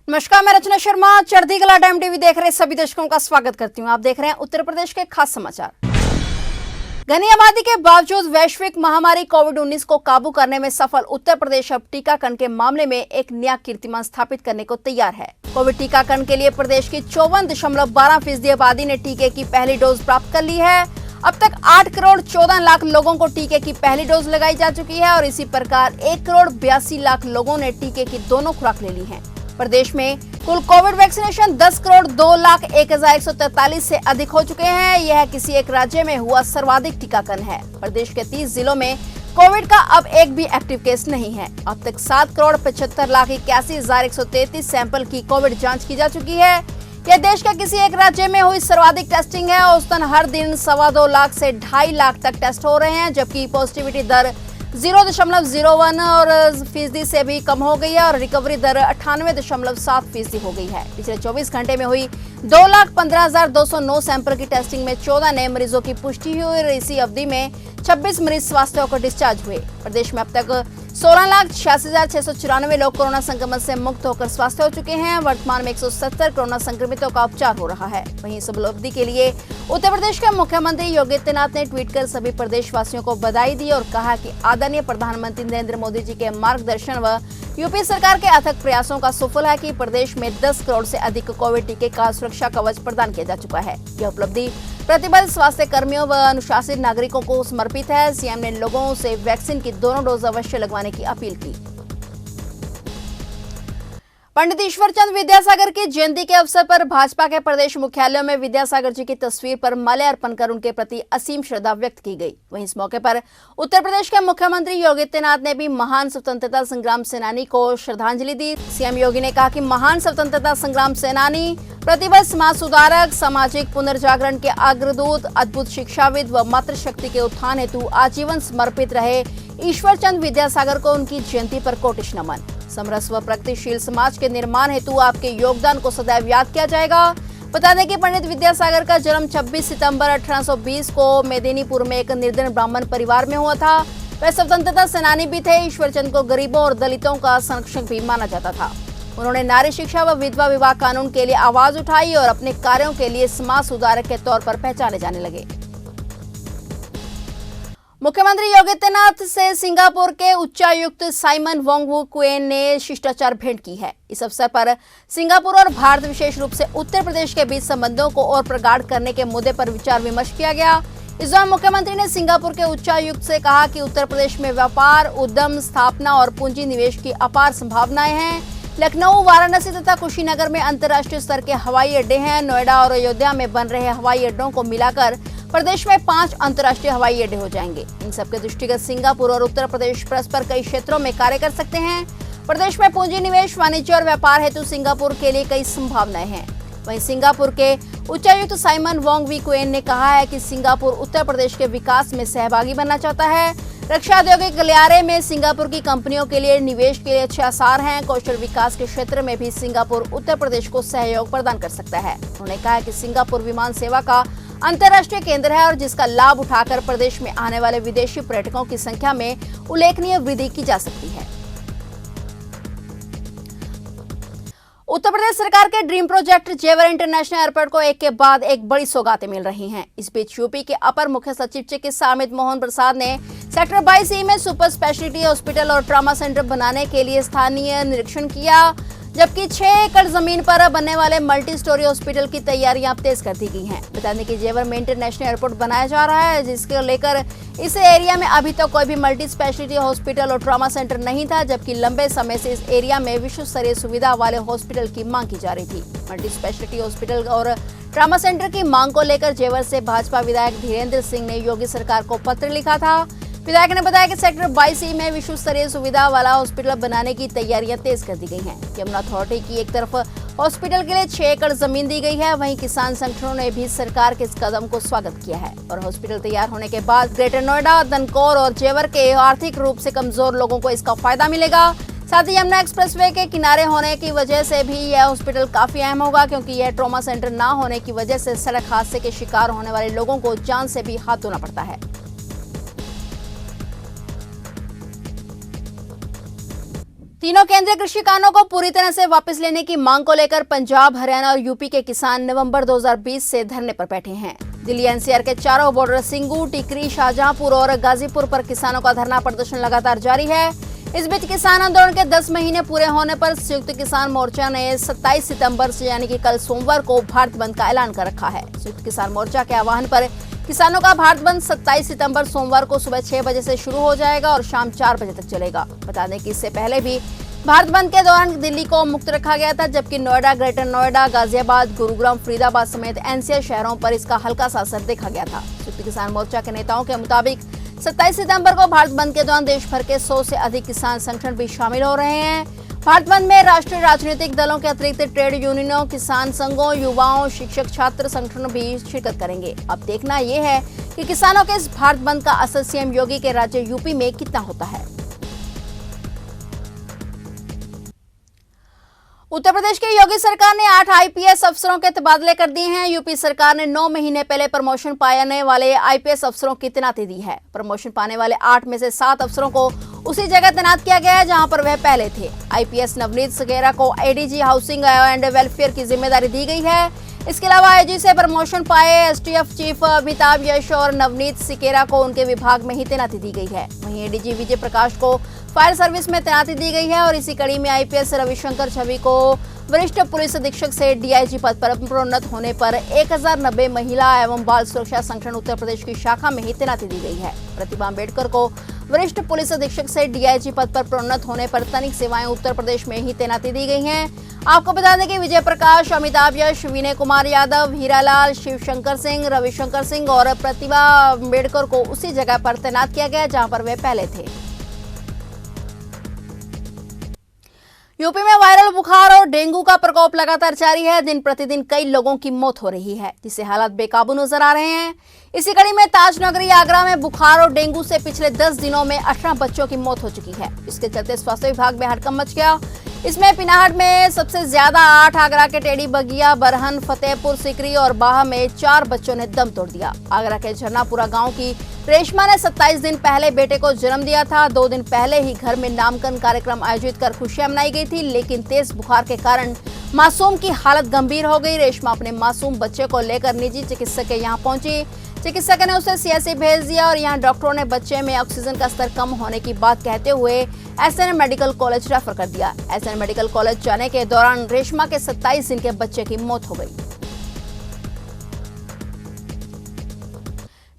नमस्कार, मैं रचना शर्मा चढ़ती कला टाइम टीवी देख रहे सभी दर्शकों का स्वागत करती हूं। आप देख रहे हैं उत्तर प्रदेश के खास समाचार। घनी आबादी के बावजूद वैश्विक महामारी कोविड-19 को काबू करने में सफल उत्तर प्रदेश अब टीकाकरण के मामले में एक नया कीर्तिमान स्थापित करने को तैयार है। कोविड टीकाकरण के लिए प्रदेश की 54.12% आबादी ने टीके की पहली डोज प्राप्त कर ली है। अब तक 8 करोड़ 14 लाख लोगों को टीके की पहली डोज लगाई जा चुकी है और इसी प्रकार 1 करोड़ 82 लाख लोगों ने टीके की दोनों खुराक ले ली है। प्रदेश में कुल कोविड वैक्सीनेशन 10 करोड़ 2 लाख 1,143 से अधिक हो चुके हैं। यह किसी एक राज्य में हुआ सर्वाधिक टीकाकरण है। प्रदेश के 30 जिलों में कोविड का अब एक भी एक्टिव केस नहीं है। अब तक 7 करोड़ 75 लाख 81,133 सैंपल की कोविड जांच की जा चुकी है। यह देश के किसी एक राज्य में हुई सर्वाधिक टेस्टिंग है। औसतन हर दिन 2.25 लाख से 2.5 लाख तक टेस्ट हो रहे हैं, जबकि पॉजिटिविटी दर 0.01 और फीसदी से भी कम हो गई है और रिकवरी दर 98.7% हो गई है। पिछले 24 घंटे में हुई 2,15,209 सैंपल की टेस्टिंग में 14 नए मरीजों की पुष्टि हुई और इसी अवधि में 26 मरीज स्वास्थ्य होकर डिस्चार्ज हुए। प्रदेश में अब तक 16,86,694 लोग कोरोना संक्रमण से मुक्त होकर स्वस्थ हो चुके हैं। वर्तमान में 170 कोरोना संक्रमितों का उपचार हो रहा है। वहीं इस उपलब्धि के लिए उत्तर प्रदेश के मुख्यमंत्री योगी आदित्यनाथ ने ट्वीट कर सभी प्रदेशवासियों को बधाई दी और कहा कि आदरणीय प्रधानमंत्री नरेंद्र मोदी जी के मार्गदर्शन व यूपी सरकार के अथक प्रयासों का सुफल है कि प्रदेश में 10 करोड़ से अधिक कोविड टीके का सुरक्षा कवच प्रदान किया जा चुका है। यह उपलब्धि प्रतिबद्ध स्वास्थ्य कर्मियों व अनुशासित नागरिकों को समर्पित है। सीएम ने लोगों से वैक्सीन की दोनों डोज अवश्य लगवाने की अपील की। पंडित ईश्वर चंद्र विद्यासागर की जयंती के अवसर पर भाजपा के प्रदेश मुख्यालयों में विद्यासागर जी की तस्वीर पर माल्यार्पण कर उनके प्रति असीम श्रद्धा व्यक्त की गई। वहीं इस मौके पर उत्तर प्रदेश के मुख्यमंत्री योगी आदित्यनाथ ने भी महान स्वतंत्रता संग्राम सेनानी को श्रद्धांजलि दी। सीएम योगी ने कहा कि महान स्वतंत्रता संग्राम सेनानी, प्रतिबद्ध समाज सुधारक, सामाजिक पुनर्जागरण के अग्रदूत, अद्भुत शिक्षाविद व मातृशक्ति के उत्थान हेतु आजीवन समर्पित रहे ईश्वर चंद्र विद्यासागर को उनकी जयंती पर कोटिश नमन। समरस व प्रगतिशील समाज के निर्माण हेतु आपके योगदान को सदैव याद किया जाएगा। बता दें कि पंडित विद्यासागर का जन्म 26 सितंबर 1820 को मेदिनीपुर में एक निर्धन ब्राह्मण परिवार में हुआ था। वह स्वतंत्रता सेनानी भी थे। ईश्वर चंद्र को गरीबों और दलितों का संरक्षक भी माना जाता था। उन्होंने नारी शिक्षा व विधवा विवाह कानून के लिए आवाज उठाई और अपने कार्यों के लिए समाज सुधारक के तौर पर पहचाने जाने लगे। मुख्यमंत्री योगी आदित्यनाथ से सिंगापुर के उच्चायुक्त साइमन वोंग वू क्वेन ने शिष्टाचार भेंट की है। इस अवसर पर सिंगापुर और भारत, विशेष रूप से उत्तर प्रदेश के बीच संबंधों को और प्रगाढ़ करने के मुद्दे पर विचार विमर्श किया गया। इस दौरान मुख्यमंत्री ने सिंगापुर के उच्चायुक्त से कहा कि उत्तर प्रदेश में व्यापार, उद्यम स्थापना और पूंजी निवेश की अपार संभावनाएं हैं। लखनऊ, वाराणसी तथा कुशीनगर में अंतर्राष्ट्रीय स्तर के हवाई अड्डे हैं। नोएडा और अयोध्या में बन रहे हवाई अड्डों को मिलाकर प्रदेश में 5 अंतर्राष्ट्रीय हवाई अड्डे हो जाएंगे। इन सबके दृष्टिगत सिंगापुर और उत्तर प्रदेश परस्पर कई क्षेत्रों में कार्य कर सकते हैं। प्रदेश में पूंजी निवेश, वाणिज्य और व्यापार हेतु सिंगापुर के लिए कई संभावनाएं हैं। वहीं सिंगापुर के उच्चायुक्त साइमन वोंग वी क्वेन ने कहा है कि सिंगापुर उत्तर प्रदेश के विकास में सहभागी बनना चाहता है। रक्षा औद्योगिक गलियारे में सिंगापुर की कंपनियों के लिए निवेश के लिए अच्छे आसार हैं। कौशल विकास के क्षेत्र में भी सिंगापुर उत्तर प्रदेश को सहयोग प्रदान कर सकता है। उन्होंने कहा कि सिंगापुर विमान सेवा का अंतर्राष्ट्रीय केंद्र है और जिसका लाभ उठाकर प्रदेश में आने वाले विदेशी पर्यटकों की संख्या में उल्लेखनीय वृद्धि की जा सकती है। उत्तर प्रदेश सरकार के ड्रीम प्रोजेक्ट जेवर इंटरनेशनल एयरपोर्ट को एक के बाद एक बड़ी सौगातें मिल रही हैं। इस बीच यूपी के अपर मुख्य सचिव चिकित्सा अमित मोहन प्रसाद ने सेक्टर 22E में सुपर स्पेशलिटी हॉस्पिटल और ट्रॉमा सेंटर बनाने के लिए स्थानीय निरीक्षण किया, जबकि 6 एकड़ जमीन पर बनने वाले मल्टी स्टोरी हॉस्पिटल की तैयारियां अब तेज कर दी गई हैं। बता दें कि जेवर में इंटरनेशनल एयरपोर्ट बनाया जा रहा है, जिसको लेकर इस एरिया में अभी तक कोई भी मल्टी स्पेशलिटी हॉस्पिटल और ट्रॉमा सेंटर नहीं था, जबकि लंबे समय से इस एरिया में विश्व स्तरीय सुविधा वाले हॉस्पिटल की मांग की जा रही थी। मल्टी स्पेशलिटी हॉस्पिटल और ट्रॉमा सेंटर की मांग को लेकर जेवर से भाजपा विधायक धीरेन्द्र सिंह ने योगी सरकार को पत्र लिखा था। विधायक ने बताया कि सेक्टर 22E में विश्व स्तरीय सुविधा वाला हॉस्पिटल बनाने की तैयारियां तेज कर दी गई हैं। यमुना अथॉरिटी की एक तरफ हॉस्पिटल के लिए 6 एकड़ जमीन दी गई है, वहीं किसान संगठनों ने भी सरकार के इस कदम को स्वागत किया है और हॉस्पिटल तैयार होने के बाद ग्रेटर नोएडा, दनकौर और जेवर के आर्थिक रूप से कमजोर लोगों को इसका फायदा मिलेगा। साथ ही यमुना एक्सप्रेसवे के किनारे होने की वजह से भी यह हॉस्पिटल काफी अहम होगा, क्योंकि यह ट्रॉमा सेंटर न होने की वजह से सड़क हादसे के शिकार होने वाले लोगों को जान से भी हाथ धोना पड़ता है। तीनों केंद्रीय कृषि कानूनों को पूरी तरह से वापस लेने की मांग को लेकर पंजाब, हरियाणा और यूपी के किसान नवंबर 2020 से धरने पर बैठे हैं। दिल्ली एनसीआर के चारों बॉर्डर सिंगू, टिकरी, शाहजहांपुर और गाजीपुर पर किसानों का धरना प्रदर्शन लगातार जारी है। इस बीच किसान आंदोलन के 10 महीने पूरे होने पर संयुक्त किसान मोर्चा ने 27 सितंबर से यानी कि कल सोमवार को भारत बंद का ऐलान कर रखा है। संयुक्त किसान मोर्चा के आह्वान पर किसानों का भारत बंद 27 सितंबर सोमवार को सुबह 6 बजे से शुरू हो जाएगा और शाम 4 बजे तक चलेगा। बता दें कि इससे पहले भी भारत बंद के दौरान दिल्ली को मुक्त रखा गया था, जबकि नोएडा, ग्रेटर नोएडा, गाजियाबाद, गुरुग्राम, फरीदाबाद समेत एनसीआर शहरों पर इसका हल्का सा असर देखा गया था। संयुक्त किसान मोर्चा के नेताओं के मुताबिक 27 सितंबर को भारत बंद के दौरान देश भर के 100 से अधिक किसान संगठन भी शामिल हो रहे हैं। भारत बंद में राष्ट्रीय राजनीतिक दलों के अतिरिक्त ट्रेड यूनियनों, किसान संघों, युवाओं, शिक्षक, छात्र संगठनों भी शिरकत करेंगे। अब देखना यह है कि किसानों के इस भारत बंद का असर सीएम योगी के राज्य यूपी में कितना होता है। उत्तर प्रदेश की योगी सरकार ने 8 आईपीएस अफसरों के तबादले कर दिए हैं। यूपी सरकार ने 9 महीने पहले प्रमोशन पाने वाले आईपीएस अफसरों की तैनाती दी है। प्रमोशन पाने वाले 8 में से 7 अफसरों को उसी जगह तैनात किया गया है जहां पर वह पहले थे। आईपीएस नवनीत सिकेरा को एडीजी हाउसिंग एंड वेलफेयर की जिम्मेदारी दी गई है। इसके अलावा आईजी से प्रमोशन पाए एसटीएफ चीफ अमिताभ यश और नवनीत सिकेरा को उनके विभाग में ही तैनाती दी गई है। वहीं एडीजी विजय प्रकाश को फायर सर्विस में तैनाती दी गई है और इसी कड़ी में आईपीएस रविशंकर छवि को वरिष्ठ पुलिस अधीक्षक से डीआईजी पद पर प्रोन्नत होने पर 1090 महिला एवं बाल सुरक्षा संगठन उत्तर प्रदेश की शाखा में ही तैनाती दी गई है। प्रतिभा अम्बेडकर को वरिष्ठ पुलिस अधीक्षक से डीआईजी पद पर प्रोन्नत होने पर तनिक सेवाएं उत्तर प्रदेश में ही तैनाती दी गई हैं। आपको बता दें कि विजय प्रकाश, अमिताभ यश, विनय कुमार यादव, हीरालाल, शिवशंकर सिंह, रविशंकर सिंह और प्रतिभा अम्बेडकर को उसी जगह पर तैनात किया गया जहां पर वे पहले थे। यूपी में वायरल बुखार और डेंगू का प्रकोप लगातार जारी है। दिन प्रतिदिन कई लोगों की मौत हो रही है, जिससे हालात बेकाबू नजर आ रहे हैं। इसी कड़ी में ताजनगरी आगरा में बुखार और डेंगू से पिछले 10 दिनों में 18 बच्चों की मौत हो चुकी है। इसके चलते स्वास्थ्य विभाग में हड़कंप मच गया। इसमें पिनाहट में सबसे ज्यादा 8, आगरा के टेढ़ी बगिया, बरहन, फतेहपुर सीकरी और बाह में 4 बच्चों ने दम तोड़ दिया। आगरा के झरनापुरा गांव की रेशमा ने 27 दिन पहले बेटे को जन्म दिया था। 2 दिन पहले ही घर में नामकरण कार्यक्रम आयोजित कर खुशियां मनाई गई थी, लेकिन तेज बुखार के कारण मासूम की हालत गंभीर हो गई। रेशमा अपने मासूम बच्चे को लेकर निजी चिकित्सक के यहाँ पहुंची। चिकित्सक ने उसे सीएससी भेज दिया और यहाँ डॉक्टरों ने बच्चे में ऑक्सीजन का स्तर कम होने की बात कहते हुए एसएन मेडिकल कॉलेज रेफर कर दिया। एसएन मेडिकल कॉलेज जाने के दौरान रेशमा के 27 दिन के बच्चे की मौत हो गई।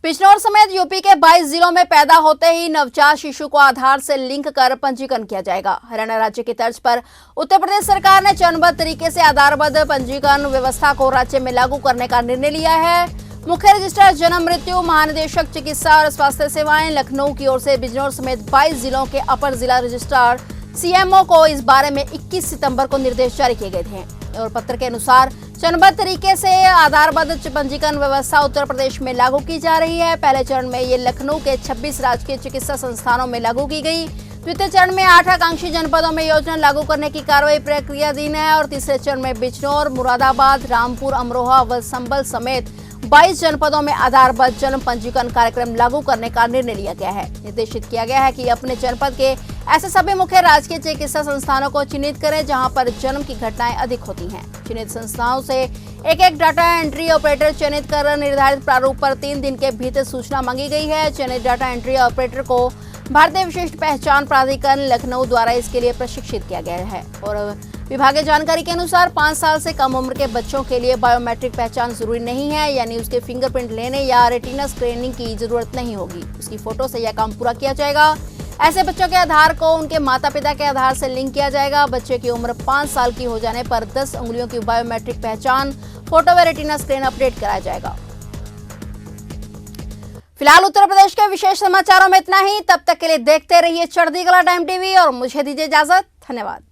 बिजनौर समेत यूपी के 22 जिलों में पैदा होते ही नवजात शिशु को आधार से लिंक कर पंजीकरण किया जाएगा। हरियाणा राज्य की तर्ज पर उत्तर प्रदेश सरकार ने चरणबद्ध तरीके से आधारबद्ध पंजीकरण व्यवस्था को राज्य में लागू करने का निर्णय लिया है। मुख्य रजिस्ट्रार जन्म मृत्यु महानिदेशक चिकित्सा और स्वास्थ्य सेवाएं लखनऊ की ओर से बिजनौर समेत 22 जिलों के अपर जिला रजिस्ट्रार सीएमओ को इस बारे में 21 सितंबर को निर्देश जारी किए गए थे और पत्र के अनुसार चरणबद्ध तरीके से आधारबद्ध पंजीकरण व्यवस्था उत्तर प्रदेश में लागू की जा रही है। पहले चरण में ये लखनऊ के 26 राजकीय चिकित्सा संस्थानों में लागू की गई। द्वितीय चरण में 8 आकांक्षी जनपदों में योजना लागू करने की कार्रवाई प्रक्रियाधीन है और तीसरे चरण में बिजनौर, मुरादाबाद, रामपुर, अमरोहा व संभल समेत 22 जनपदों में आधारबद्ध जन्म पंजीकरण कार्यक्रम लागू करने का निर्णय लिया गया है। निर्देशित किया गया है कि अपने जनपद के ऐसे सभी मुख्य राजकीय चिकित्सा संस्थानों को चिन्हित करें जहां पर जन्म की घटनाएं अधिक होती हैं। चिन्हित संस्थाओं से एक डाटा एंट्री ऑपरेटर चयनित कर निर्धारित प्रारूप पर 3 दिन के भीतर सूचना मांगी गई है। चयनित डाटा एंट्री ऑपरेटर को भारतीय विशिष्ट पहचान प्राधिकरण लखनऊ द्वारा इसके लिए प्रशिक्षित किया गया है और विभागीय जानकारी के अनुसार 5 साल से कम उम्र के बच्चों के लिए बायोमेट्रिक पहचान जरूरी नहीं है, यानी उसके फिंगरप्रिंट लेने या रेटिना स्क्रीनिंग की जरूरत नहीं होगी। उसकी फोटो से यह काम पूरा किया जाएगा। ऐसे बच्चों के आधार को उनके माता पिता के आधार से लिंक किया जाएगा। बच्चे की उम्र 5 साल की हो जाने पर 10 उंगलियों की बायोमेट्रिक पहचान, फोटो व रेटिना स्क्रीन अपडेट कराया जाएगा। फिलहाल उत्तर प्रदेश के विशेष समाचारों में इतना ही। तब तक के लिए देखते रहिए चढ़ती कला टाइम टीवी और मुझे दीजिए इजाजत। धन्यवाद।